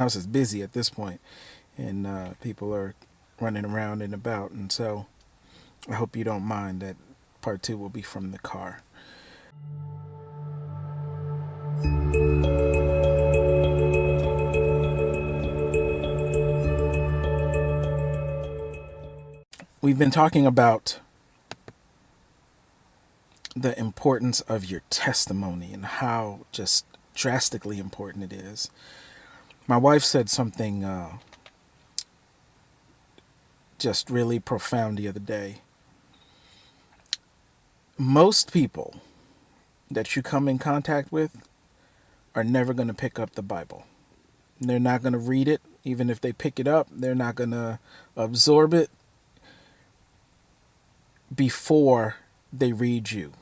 house is busy at this point, and people are running around and about. And so I hope you don't mind that part two will be from the car. We've been talking about the importance of your testimony and how just drastically important it is. My wife said something just really profound the other day. Most people that you come in contact with are never going to pick up the Bible. They're not going to read it. Even if they pick it up, they're not going to absorb it before they read you.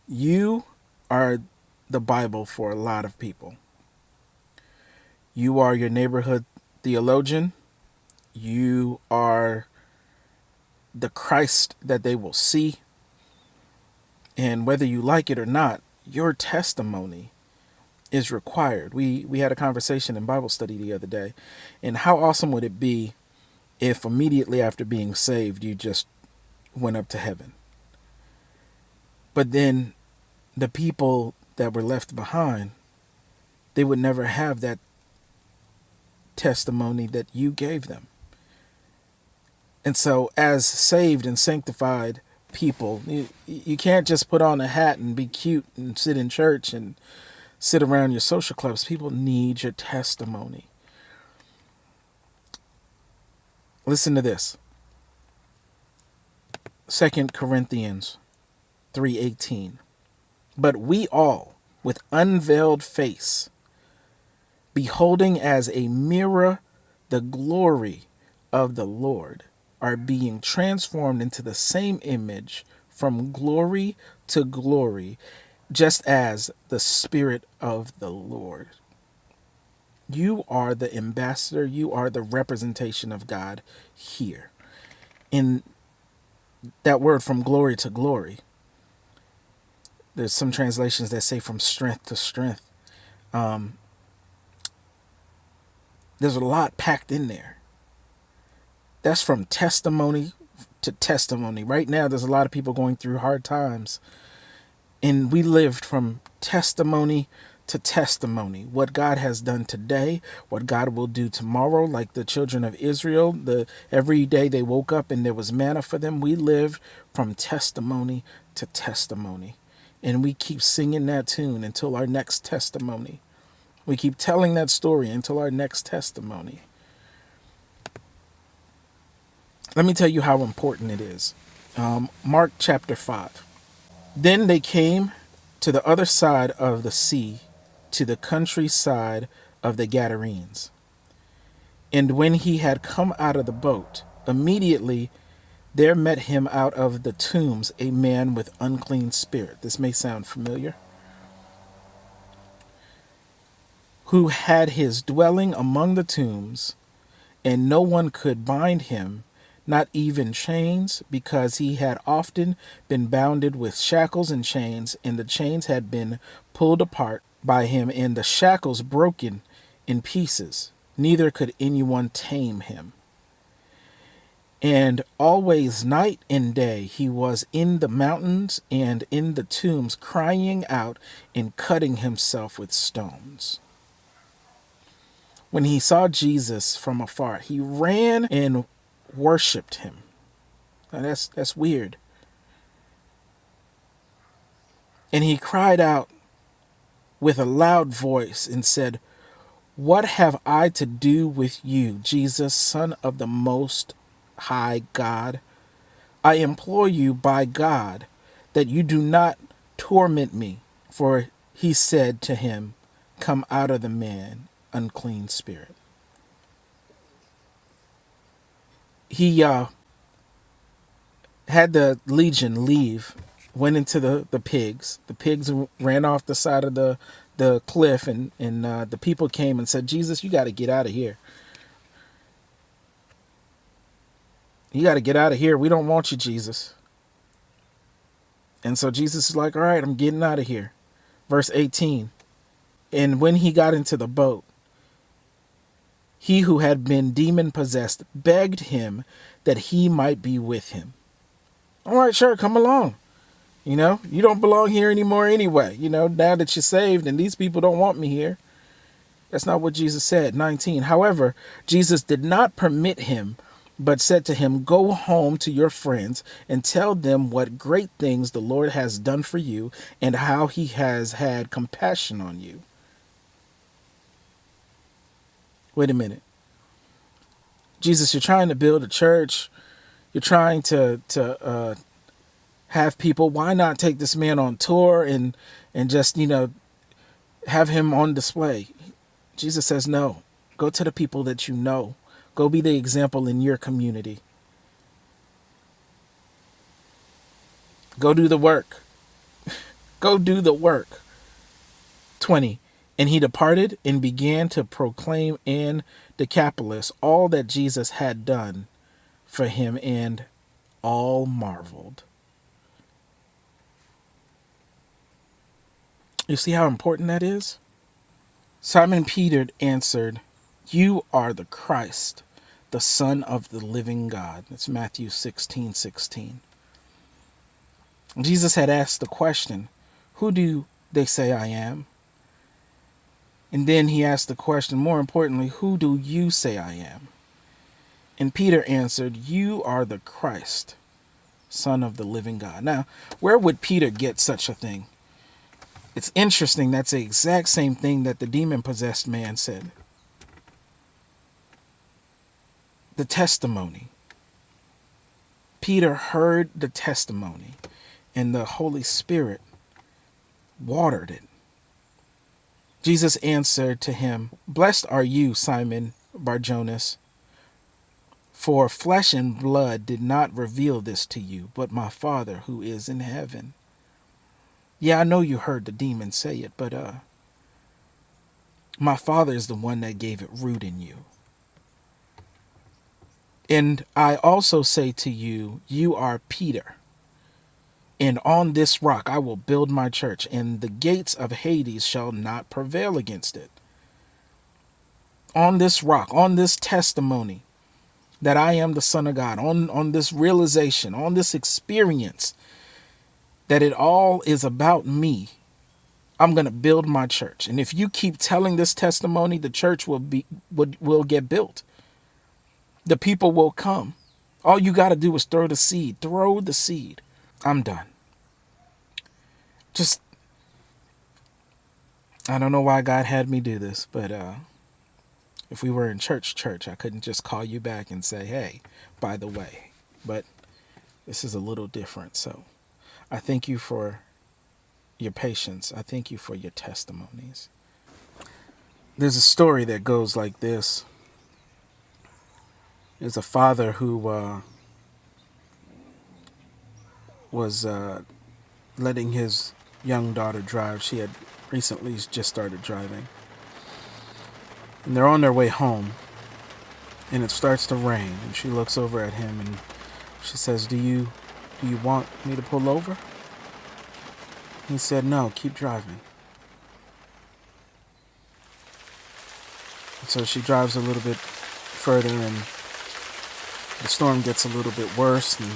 You are the Bible for a lot of people. You are your neighborhood theologian. You are the Christ that they will see. And whether you like it or not, your testimony is required. We had a conversation in Bible study the other day. And how awesome would it be if immediately after being saved, you just went up to heaven? But then the people that were left behind, they would never have that testimony that you gave them. And so as saved and sanctified people, you can't just put on a hat and be cute and sit in church and sit around your social clubs. People need your testimony. Listen to this. 2 Corinthians 3:18. But we all, with unveiled face, beholding as a mirror the glory of the Lord, are being transformed into the same image from glory to glory, just as the Spirit of the Lord. You are the ambassador. You are the representation of God here. In that word, from glory to glory, there's some translations that say from strength to strength. There's a lot packed in there. That's from testimony to testimony. Right now, there's a lot of people going through hard times. And we lived from testimony to testimony. What God has done today, what God will do tomorrow, like the children of Israel. Every day they woke up and there was manna for them. We lived from testimony to testimony. And we keep singing that tune until our next testimony. We keep telling that story until our next testimony. Let me tell you how important it is. Mark chapter 5. Then they came to the other side of the sea, to the countryside of the Gadarenes. And when he had come out of the boat, immediately there met him out of the tombs a man with unclean spirit. This may sound familiar. Who had his dwelling among the tombs, and no one could bind him, not even chains, because he had often been bounded with shackles and chains, and the chains had been pulled apart by him, and the shackles broken in pieces. Neither could anyone tame him. And always night and day he was in the mountains and in the tombs, crying out and cutting himself with stones. When he saw Jesus from afar, he ran and worshipped him. Now that's weird. And he cried out with a loud voice and said, "What have I to do with you, Jesus, Son of the Most High God? I implore you by God that you do not torment me." For he said to him, "Come out of the man, unclean spirit." He had the legion leave, went into the pigs. The pigs ran off the side of the cliff, and the people came and said, "Jesus, you got to get out of here. You got to get out of here. We don't want you, Jesus." And so Jesus is like, "All right, I'm getting out of here." Verse 18. And when he got into the boat, He who had been demon possessed begged him that he might be with him. All right, sure, come along. You don't belong here anymore anyway. Now that you're saved and these people don't want me here. That's not what Jesus said. 19. However, Jesus did not permit him, but said to him, go home to your friends and tell them what great things the Lord has done for you and how he has had compassion on you. Wait a minute. Jesus, you're trying to build a church. You're trying to have people. Why not take this man on tour and just, have him on display? Jesus says, no, go to the people that you know. Go be the example in your community. Go do the work. Go do the work. 20. And he departed and began to proclaim in Decapolis all that Jesus had done for him, and all marveled. You see how important that is? Simon Peter answered, you are the Christ, the Son of the living God. That's Matthew 16:16. Jesus had asked the question, who do they say I am? And then he asked the question, more importantly, who do you say I am? And Peter answered, you are the Christ, Son of the living God. Now, where would Peter get such a thing? It's interesting. That's the exact same thing that the demon-possessed man said. The testimony. Peter heard the testimony, and the Holy Spirit watered it. Jesus answered to him, blessed are you, Simon Bar-Jonas, for flesh and blood did not reveal this to you, but my Father who is in heaven. Yeah, I know you heard the demon say it, but my Father is the one that gave it root in you. And I also say to you, you are Peter, and on this rock I will build my church, and the gates of Hades shall not prevail against it. On this rock, on this testimony that I am the Son of God, on this realization, on this experience that it all is about me, I'm going to build my church. And if you keep telling this testimony, the church will get built. The people will come. All you got to do is throw the seed. Throw the seed. I'm done. I don't know why God had me do this, but if we were in church, I couldn't just call you back and say, hey, by the way. But this is a little different. So I thank you for your patience. I thank you for your testimonies. There's a story that goes like this. There's a father who was letting his young daughter drive. She had recently just started driving. And they're on their way home. And it starts to rain. And she looks over at him and she says, do you want me to pull over? He said, no, keep driving. And so she drives a little bit further and the storm gets a little bit worse. And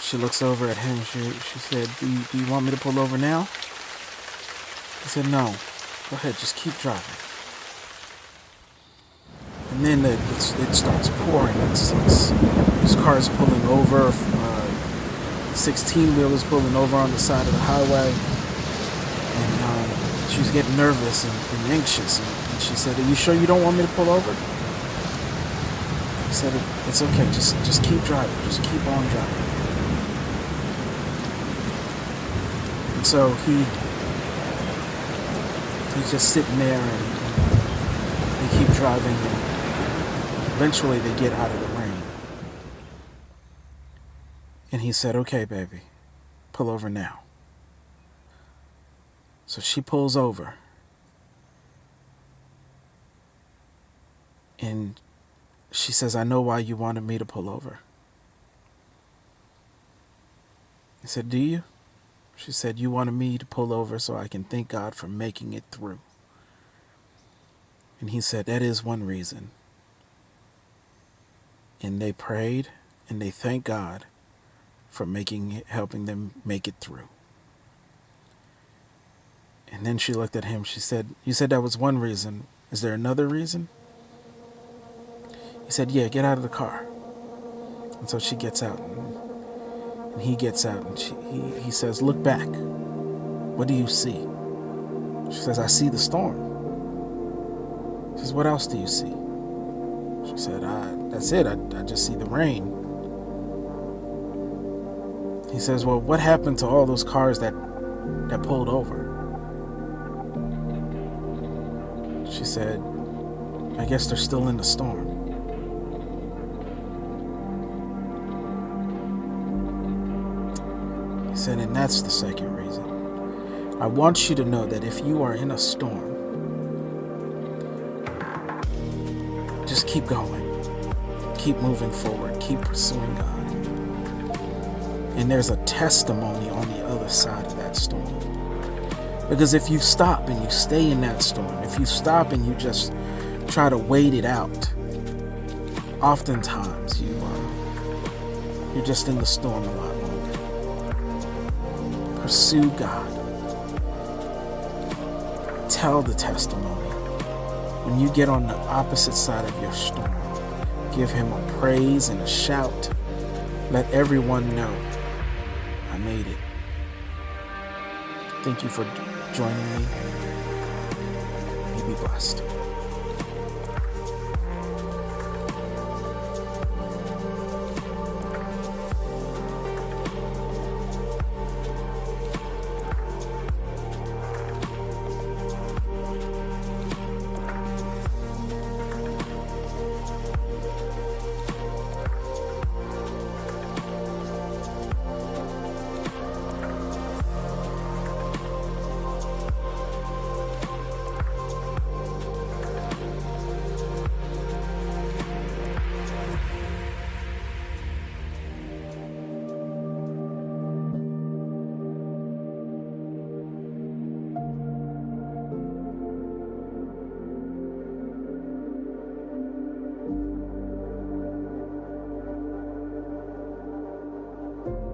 she looks over at him. She said, do you want me to pull over now? He said, no, go ahead, just keep driving. And then it starts pouring. This car is pulling over. 16-wheelers pulling over on the side of the highway. And she's getting nervous and anxious. And she said, are you sure you don't want me to pull over? He said, it's okay, just keep driving. Just keep on driving. And so he's just sitting there and they keep driving. And eventually they get out of the rain. And he said, okay, baby, pull over now. So she pulls over. And she says, I know why you wanted me to pull over. He said, do you? She said, you wanted me to pull over so I can thank God for making it through. And he said, that is one reason. And they prayed and they thanked God for helping them make it through. And then she looked at him. She said, you said that was one reason. Is there another reason? He said, yeah, get out of the car. And so she gets out and he gets out and he says, look back. What do you see? She says, I see the storm. He says, what else do you see? She said, that's it. I just see the rain. He says, well, what happened to all those cars that pulled over? She said, I guess they're still in the storm. He said, and that's the second reason. I want you to know that if you are in a storm, just keep going. Keep moving forward. Keep pursuing God. And there's a testimony on the other side of that storm. Because if you stop and you stay in that storm, if you stop and you just try to wait it out, oftentimes you're just in the storm a lot longer. Pursue God. Tell the testimony. When you get on the opposite side of your storm, give him a praise and a shout. Let everyone know, I made it. Thank you for joining me. You be blessed.